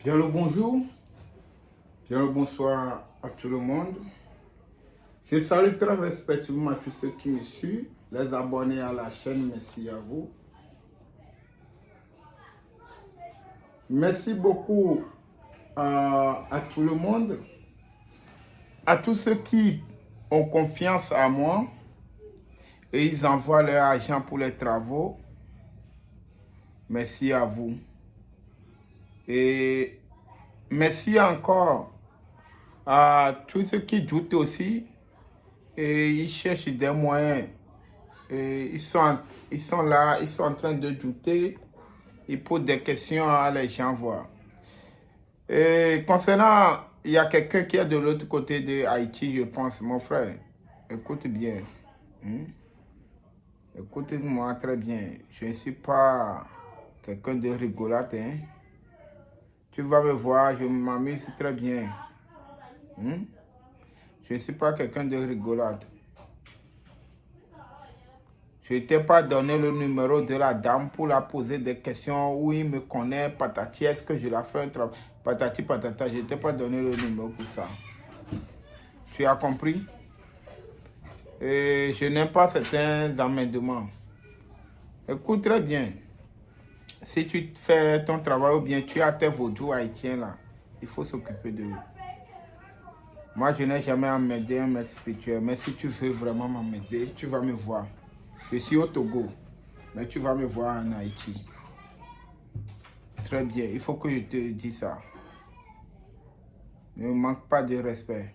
Bien le bonjour, bien le bonsoir à tout le monde. Je salue très respectueusement tous ceux qui me suivent, les abonnés à la chaîne, merci à vous. Merci beaucoup à tout le monde, à tous ceux qui ont confiance en moi et ils envoient leur argent pour les travaux. Merci à vous. Et merci encore à tous ceux qui doutent aussi et ils cherchent des moyens. Et ils sont là, ils sont en train de douter. Ils posent des questions à les gens voir. Et concernant, il y a quelqu'un qui est de l'autre côté de Haïti, je pense, mon frère. Écoute bien. Écoute-moi très bien. Je ne suis pas quelqu'un de rigolade. Tu vas me voir, je m'amuse très bien. Je ne suis pas quelqu'un de rigolade. Je ne t'ai pas donné le numéro de la dame pour la poser des questions où il me connaît, patati, est-ce que je la fais un travail, patati, patata, je ne t'ai pas donné le numéro pour ça. Tu as compris? Et je n'aime pas certains amendements. Écoute très bien. Si tu fais ton travail ou bien tu as tes vaudous haïtiens là, il faut s'occuper de eux. Moi, je n'ai jamais emmerdé un maître spirituel, mais si tu veux vraiment m'emmerder, tu vas me voir. Je suis au Togo, mais tu vas me voir en Haïti. Très bien, il faut que je te dise ça. Ne manque pas de respect.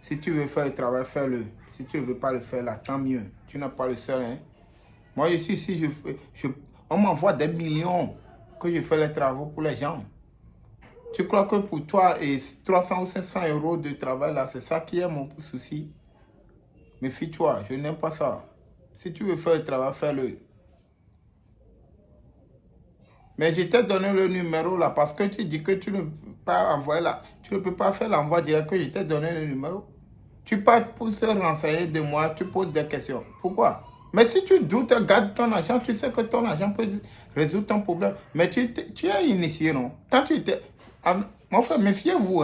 Si tu veux faire le travail, fais-le. Si tu ne veux pas le faire, là, tant mieux. Tu n'as pas le seul. Moi, je suis ici, on m'envoie des millions que je fais les travaux pour les gens. Tu crois que pour toi, et 300 ou 500 euros de travail, là, c'est ça qui est mon souci? Méfie-toi, je n'aime pas ça. Si tu veux faire le travail, fais-le. Mais je t'ai donné le numéro là parce que tu dis que tu ne peux pas envoyer là. Tu ne peux pas faire l'envoi direct que je t'ai donné le numéro. Tu pars pour se renseigner de moi, tu poses des questions. Pourquoi? Mais si tu doutes, garde ton argent, tu sais que ton argent peut résoudre ton problème. Mais tu es initié, non? Quand tu étais... Mon frère, méfiez-vous,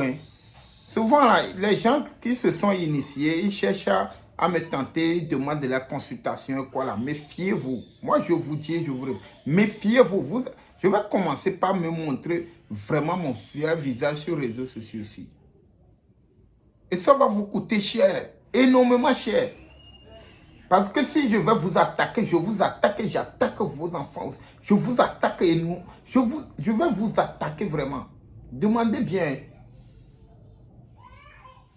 Souvent, là, les gens qui se sont initiés, ils cherchent à me tenter, ils demandent de la consultation, quoi là. Méfiez-vous. Moi, je vous dis, méfiez-vous. Je vais commencer par me montrer vraiment mon fier visage sur les réseaux sociaux aussi. Et ça va vous coûter cher, énormément cher. Parce que si je vais vous attaquer, je vous attaque et j'attaque vos enfants. Je vous attaque et nous, je vais vous attaquer vraiment. Demandez bien.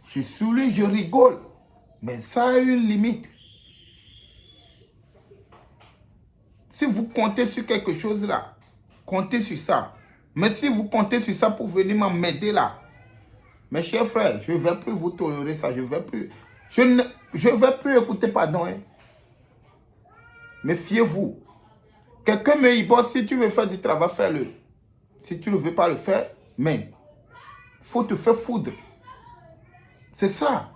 Je souris, je rigole. Mais ça a une limite. Si vous comptez sur quelque chose là, comptez sur ça. Mais si vous comptez sur ça pour venir m'aider là, mes chers frères, je ne vais plus vous tolérer ça. Je ne vais plus écouter pardon. Méfiez-vous. Quelqu'un me dit, bon, si tu veux faire du travail, fais-le. Si tu ne veux pas le faire, mais il faut te faire foudre. C'est ça.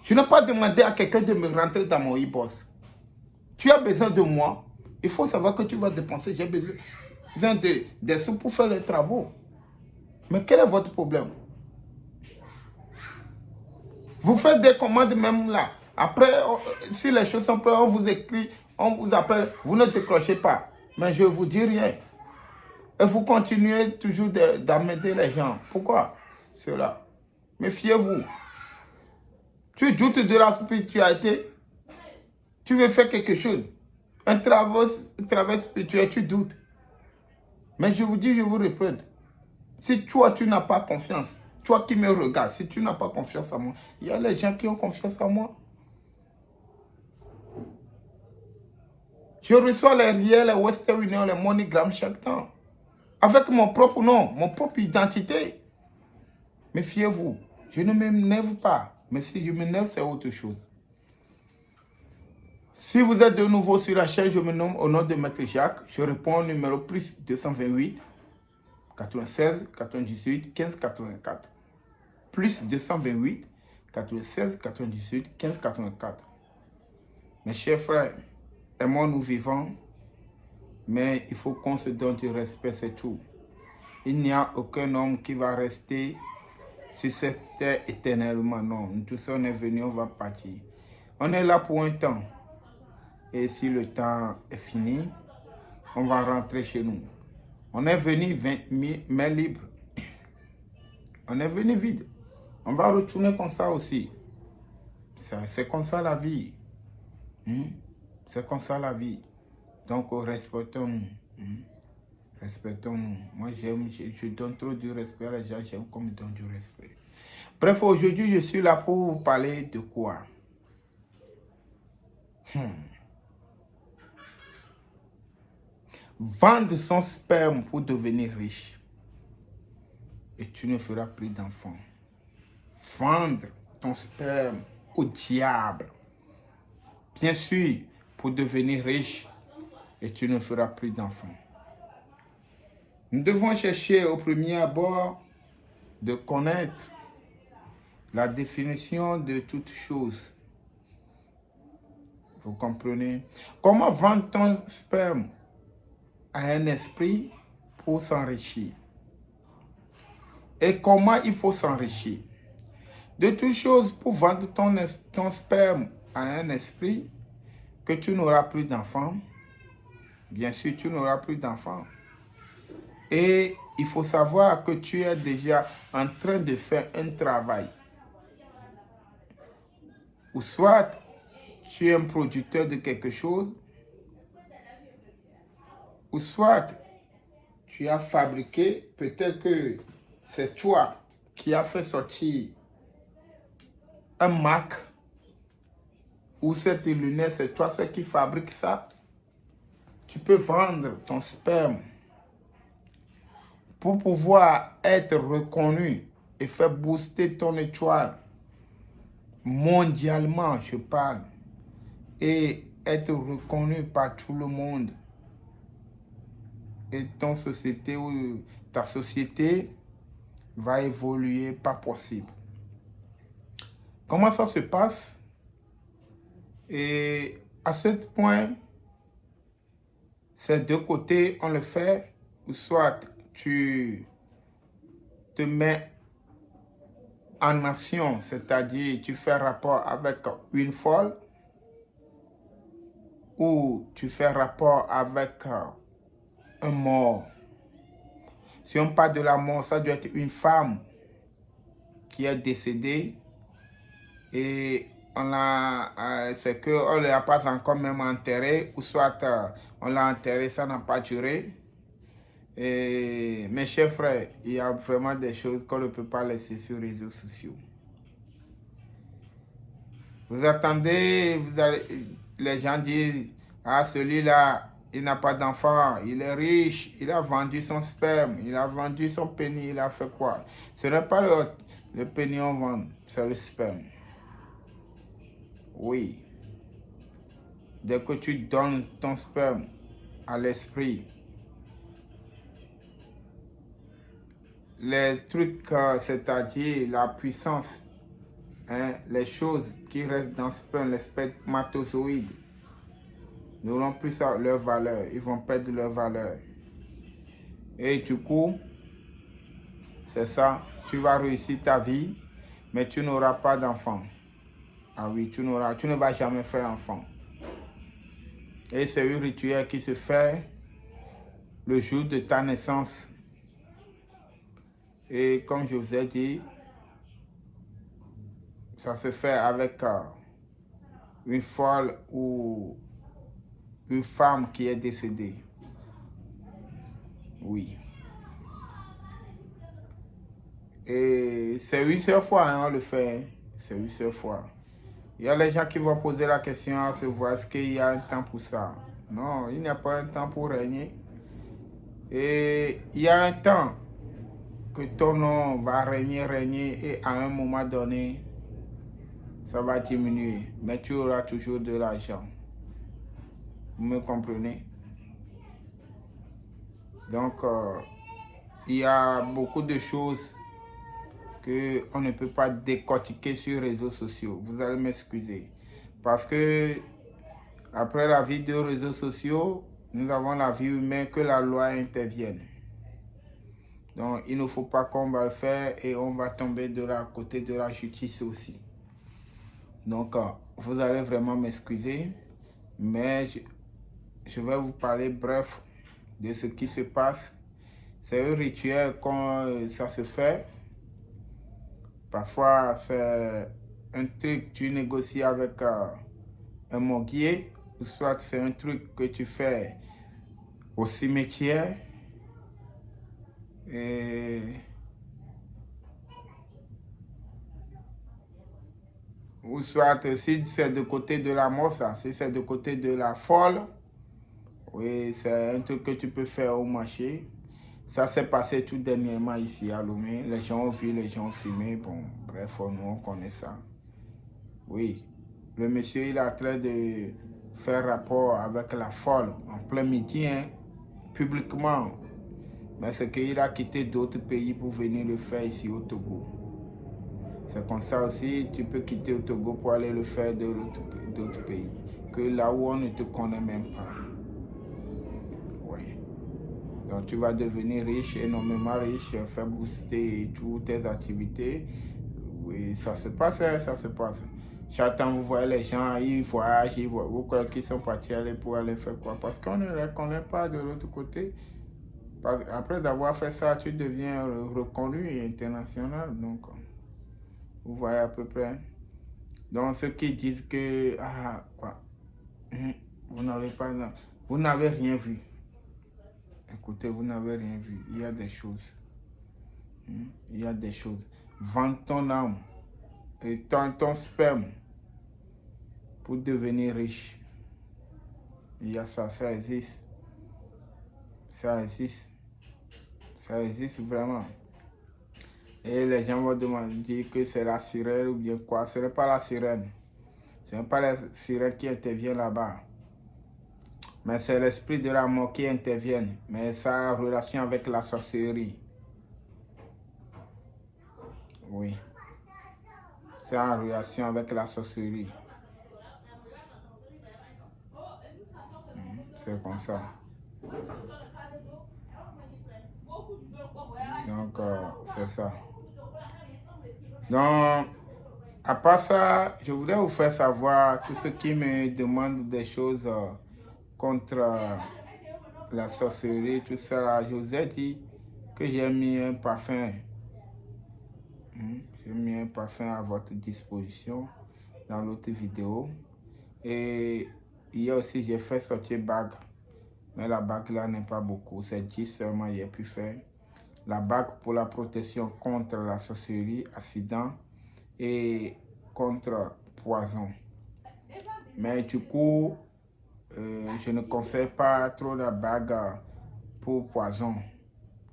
Je n'ai pas demandé à quelqu'un de me rentrer dans mon e-boss. Tu as besoin de moi. Il faut savoir que tu vas dépenser. J'ai besoin des sous pour faire les travaux. Mais quel est votre problème? Vous faites des commandes même là. Après, si les choses sont prêtes, on vous écrit, on vous appelle, vous ne décrochez pas. Mais je ne vous dis rien. Et vous continuez toujours d'amener les gens. Pourquoi cela? Méfiez-vous. Tu doutes de la spiritualité. Tu veux faire quelque chose. Un travail spirituel, tu doutes. Mais je vous dis, je vous répète. Si toi, tu n'as pas confiance, toi qui me regardes, si tu n'as pas confiance en moi, il y a les gens qui ont confiance en moi. Je reçois les riels, les Western Union, les MoneyGram chaque temps. Avec mon propre nom, mon propre identité. Méfiez-vous. Je ne m'énerve pas. Mais si je m'énerve, c'est autre chose. Si vous êtes de nouveau sur la chaîne, je me nomme au nom de Maître Jacques. Je réponds au numéro plus 228 96 98 15 84. Plus 228 96 98 15 84. Mes chers frères, aimons-nous vivants, mais il faut qu'on se donne du respect, c'est tout. Il n'y a aucun homme qui va rester sur cette terre éternellement. Non, nous tous on est venus, on va partir. On est là pour un temps. Et si le temps est fini, on va rentrer chez nous. On est venu mains libres. On est venu vide. On va retourner comme ça aussi. C'est comme ça la vie. C'est comme ça la vie. Donc, respectons-nous. Respectons-nous. Moi, je donne trop du respect à les gens. J'aime qu'on me donne du respect. Bref, aujourd'hui, je suis là pour vous parler de quoi? Vendre son sperme pour devenir riche. Et tu ne feras plus d'enfants. Vendre ton sperme au diable. Bien sûr, pour devenir riche. Et tu ne feras plus d'enfants. Nous devons chercher au premier abord de connaître la définition de toute chose. Vous comprenez? Comment vendre ton sperme à un esprit pour s'enrichir? Et comment il faut s'enrichir? De toute chose, pour vendre ton sperme à un esprit, que tu n'auras plus d'enfants. Bien sûr, tu n'auras plus d'enfants. Et il faut savoir que tu es déjà en train de faire un travail. Ou soit tu es un producteur de quelque chose. Ou soit tu as fabriqué, peut-être que c'est toi qui as fait sortir un Mac. Ou cette lunette, c'est toi qui fabrique ça. Tu peux vendre ton sperme pour pouvoir être reconnu et faire booster ton étoile mondialement, je parle, et être reconnu par tout le monde. Et ta société va évoluer, pas possible. Comment ça se passe? Et à ce point, c'est deux côtés, on le fait, ou soit tu te mets en action, c'est-à-dire tu fais rapport avec une folle, ou tu fais rapport avec un mort. Si on parle de la mort, ça doit être une femme qui est décédée et c'est qu'on ne l'a pas encore même enterré, ou soit on l'a enterré, ça n'a pas duré. Et mes chers frères, il y a vraiment des choses qu'on ne peut pas laisser sur les réseaux sociaux. Vous attendez, les gens disent, ah celui-là, il n'a pas d'enfant, il est riche, il a vendu son sperme, il a vendu son pénis, il a fait quoi? Ce n'est pas le pénis qu'on vend, c'est le sperme. Oui. Dès que tu donnes ton sperme à l'esprit, les trucs, c'est-à-dire la puissance, les choses qui restent dans le sperme, les spermatozoïdes, n'auront plus leur valeur, ils vont perdre leur valeur. Et du coup, c'est ça, tu vas réussir ta vie, mais tu n'auras pas d'enfant. Ah oui, tu ne vas jamais faire enfant. Et c'est un rituel qui se fait le jour de ta naissance. Et comme je vous ai dit, ça se fait avec une folle ou une femme qui est décédée. Oui. Et c'est 8 fois, on le fait. C'est 8 fois. Il y a les gens qui vont poser la question à se voir, est-ce qu'il y a un temps pour ça? Non, il n'y a pas un temps pour régner. Et il y a un temps que ton nom va régner et à un moment donné, ça va diminuer. Mais tu auras toujours de l'argent. Vous me comprenez? Donc, il y a beaucoup de choses qu'on ne peut pas décortiquer sur les réseaux sociaux. Vous allez m'excuser. Parce que après la vie des réseaux sociaux, nous avons la vie humaine que la loi intervienne. Donc, il ne faut pas qu'on va le faire et on va tomber de la côté de la justice aussi. Donc, vous allez vraiment m'excuser, mais je vais vous parler bref de ce qui se passe. C'est un rituel quand ça se fait. Parfois, c'est un truc que tu négocies avec un morguier, ou soit c'est un truc que tu fais au cimetière. Et ou soit si c'est de côté de la mort, ça, si c'est de côté de la folle, oui, c'est un truc que tu peux faire au marché. Ça s'est passé tout dernièrement ici à Lomé. Les gens ont vu, les gens ont filmé. Bon, bref, nous, on connaît ça. Oui, le monsieur, il est en train de faire rapport avec la folle en plein midi, hein, publiquement. Mais c'est qu'il a quitté d'autres pays pour venir le faire ici au Togo. C'est comme ça aussi, tu peux quitter le Togo pour aller le faire de d'autres pays. Que là où on ne te connaît même pas. Oui. Donc tu vas devenir riche, énormément riche, faire booster toutes tes activités. Oui, ça se passe, hein, ça se passe. Chaque temps, vous voyez les gens, ils voyagent, vous croyez qu'ils sont partis aller pour aller faire quoi? Parce qu'on ne les connaît pas de l'autre côté. Après avoir fait ça, tu deviens reconnu et international. Donc, vous voyez à peu près. Donc, ceux qui disent que, ah, quoi, vous n'avez pas, vous n'avez rien vu. Écoutez, vous n'avez rien vu. Il y a des choses. Il y a des choses. Vends ton âme et ton sperme pour devenir riche. Il y a ça, ça existe. Ça existe. Ça existe vraiment. Et les gens vont demander que c'est la sirène ou bien quoi. Ce n'est pas la sirène. Ce n'est pas la sirène qui intervient là-bas. Mais c'est l'esprit de la mort qui intervient. Mais ça a relation avec la sorcellerie. Oui. Ça a relation avec la sorcellerie. C'est comme ça. Donc, c'est ça. Donc, à part ça, je voudrais vous faire savoir tous ceux qui me demandent des choses contre la sorcellerie, tout ça. Là, je vous ai dit que j'ai mis un parfum. J'ai mis un parfum à votre disposition dans l'autre vidéo. Et hier aussi, j'ai fait sortir bague. Mais la bague là n'est pas beaucoup. C'est 10 seulement j'ai pu faire. La bague pour la protection contre la sorcellerie, accident et contre poison. Mais du coup, je ne conseille pas trop la bague pour poison.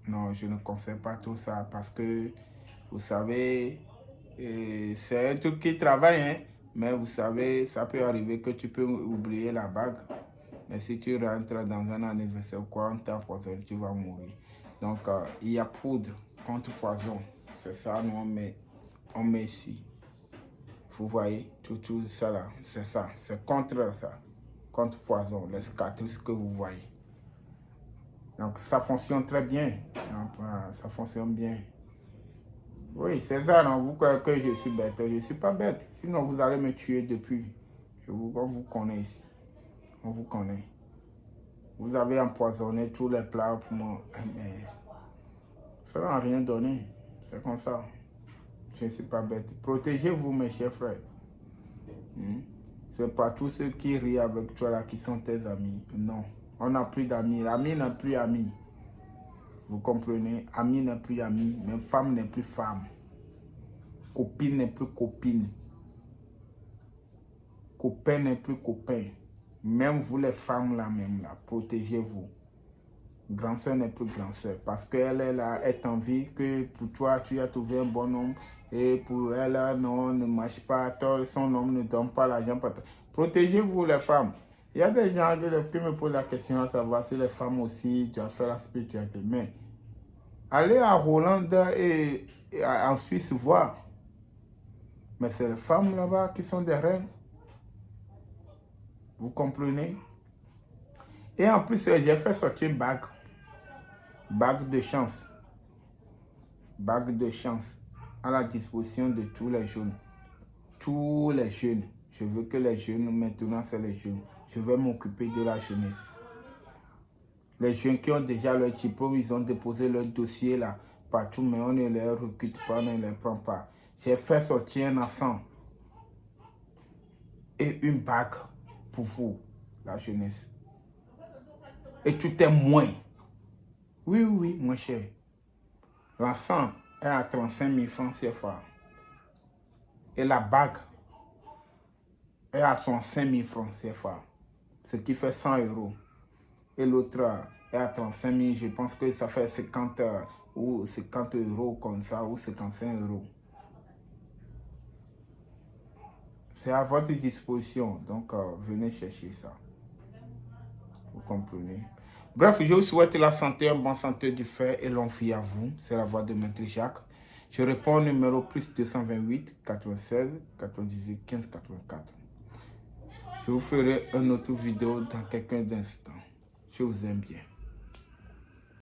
Non, je ne conseille pas tout ça parce que, vous savez, c'est un truc qui travaille, hein, mais vous savez, ça peut arriver que tu peux oublier la bague. Mais si tu rentres dans un anniversaire ou quoi, on t'empoisonne, tu vas mourir. Donc, il y a poudre contre poison. C'est ça, nous, on met ici. Vous voyez, tout ça là, c'est ça. C'est contre ça, contre poison, les cicatrices que vous voyez. Donc, ça fonctionne très bien. Donc, ça fonctionne bien. Oui, c'est ça, non, vous croyez que je suis bête. Je ne suis pas bête. Sinon, vous allez me tuer depuis. On vous connaît ici. On vous connaît. Vous avez empoisonné tous les plats pour moi. Mais ça n'a rien donné. C'est comme ça. Je ne suis pas bête. Protégez-vous, mes chers frères. C'est pas tous ceux qui rient avec toi là qui sont tes amis. Non. On n'a plus d'amis. Ami n'a plus ami. Vous comprenez? Ami n'est plus ami. Même femme n'est plus femme. Copine n'est plus copine. Copain n'est plus copain. Même vous les femmes là même là, protégez-vous. Grand soeur n'est plus grand soeur parce qu'elle est là, est en vie, que pour toi tu as trouvé un bon homme et pour elle non, ne marche pas, son homme ne donne pas l'argent. Protégez-vous les femmes. Il y a des gens qui me posent la question à savoir si les femmes aussi doivent faire la spiritualité. Mais allez à Hollande et en Suisse voir. Mais c'est les femmes là-bas qui sont des reines. Vous comprenez? Et en plus, j'ai fait sortir une bague de chance. bague de chance à la disposition de tous les jeunes. Tous les jeunes. Je veux que les jeunes, maintenant c'est les jeunes. Je vais m'occuper de la jeunesse. Les jeunes qui ont déjà leur diplôme, ils ont déposé leur dossier là, partout, mais on ne les recrute pas, on ne les prend pas. J'ai fait sortir un enfant et une bague pour vous, la jeunesse. Et tout est moins. Oui, oui, moins cher. L'enfant est à 35 000 francs CFA. Et la bague est à 65 000 francs CFA. Ce qui fait 100 euros. Et l'autre est à 35 000. Je pense que ça fait 50 ou 50 euros comme ça, ou 55 euros. C'est à votre disposition. Donc, venez chercher ça. Vous comprenez? Bref, je vous souhaite la santé, un bon santé du fer et longue vie à vous. C'est la voix de Maître Jacques. Je réponds au numéro plus 228 96 98 15 84. Je vous ferai une autre vidéo dans quelques instants. Je vous aime bien.